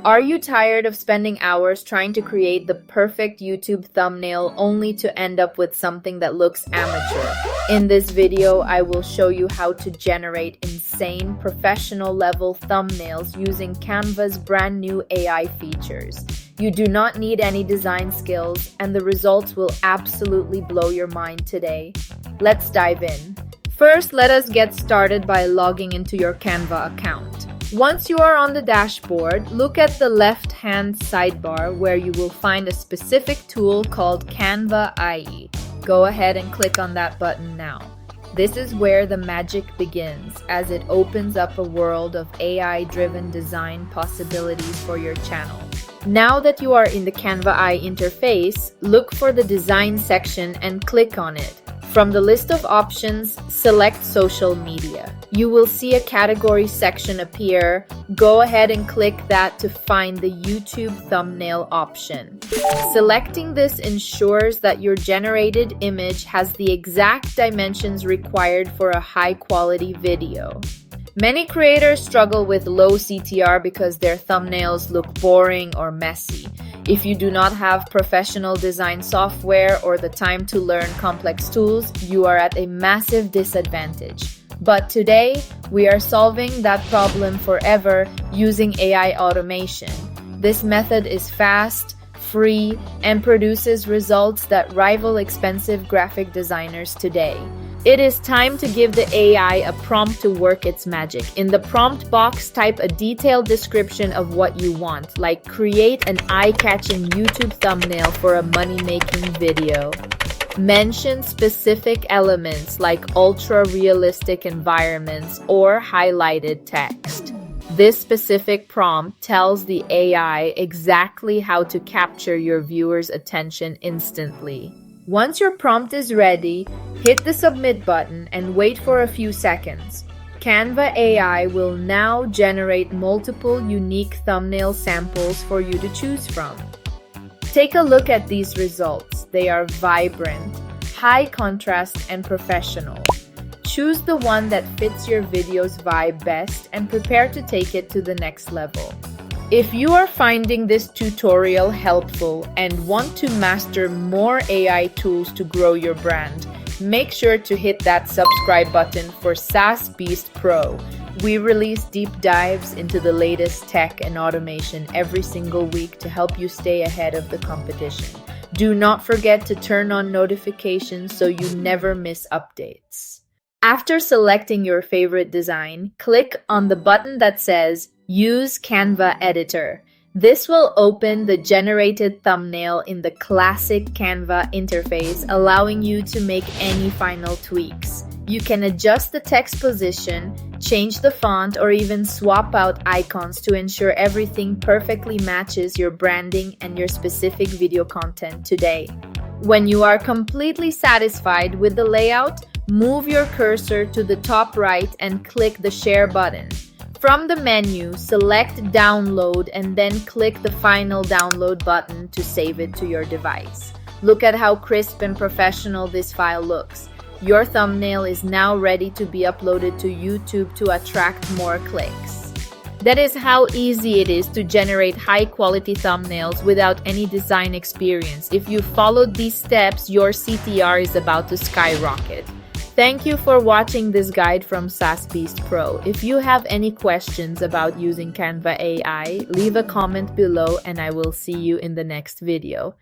Are you tired of spending hours trying to create the perfect YouTube thumbnail only to end up with something that looks amateur? In this video, I will show you how to generate insane professional level thumbnails using Canva's brand new AI features. You do not need any design skills, and the results will absolutely blow your mind today. Let's dive in. First, let us get started by logging into your Canva account. Once you are on the dashboard, look at the left-hand sidebar where you will find a specific tool called Canva AI. Go ahead and click on that button now. This is where the magic begins, as it opens up a world of AI-driven design possibilities for your channel. Now that you are in the Canva AI interface, look for the design section and click on it. From the list of options, select social media. You will see a category section appear. Go ahead and click that to find the YouTube thumbnail option. Selecting this ensures that your generated image has the exact dimensions required for a high-quality video. Many creators struggle with low CTR because their thumbnails look boring or messy. If you do not have professional design software or the time to learn complex tools, you are at a massive disadvantage. But today, we are solving that problem forever using AI automation. This method is fast, free, and produces results that rival expensive graphic designers today. It is time to give the AI a prompt to work its magic. In the prompt box, type a detailed description of what you want, like create an eye-catching YouTube thumbnail for a money-making video. Mention specific elements like ultra-realistic environments or highlighted text. This specific prompt tells the AI exactly how to capture your viewer's attention instantly. Once your prompt is ready, hit the submit button and wait for a few seconds. Canva AI will now generate multiple unique thumbnail samples for you to choose from. Take a look at these results. They are vibrant, high contrast, and professional. Choose the one that fits your video's vibe best and prepare to take it to the next level. If you are finding this tutorial helpful and want to master more AI tools to grow your brand, make sure to hit that subscribe button for SaaS Beast Pro. We release deep dives into the latest tech and automation every single week to help you stay ahead of the competition. Do not forget to turn on notifications so you never miss updates. After selecting your favorite design, click on the button that says Use Canva Editor. This will open the generated thumbnail in the classic Canva interface, allowing you to make any final tweaks. You can adjust the text position, change the font, or even swap out icons to ensure everything perfectly matches your branding and your specific video content today. When you are completely satisfied with the layout, move your cursor to the top right and click the Share button. From the menu, select Download and then click the final download button to save it to your device. Look at how crisp and professional this file looks. Your thumbnail is now ready to be uploaded to YouTube to attract more clicks. That is how easy it is to generate high-quality thumbnails without any design experience. If you followed these steps, your CTR is about to skyrocket. Thank you for watching this guide from SaaS Beast Pro. If you have any questions about using Canva AI, leave a comment below and I will see you in the next video.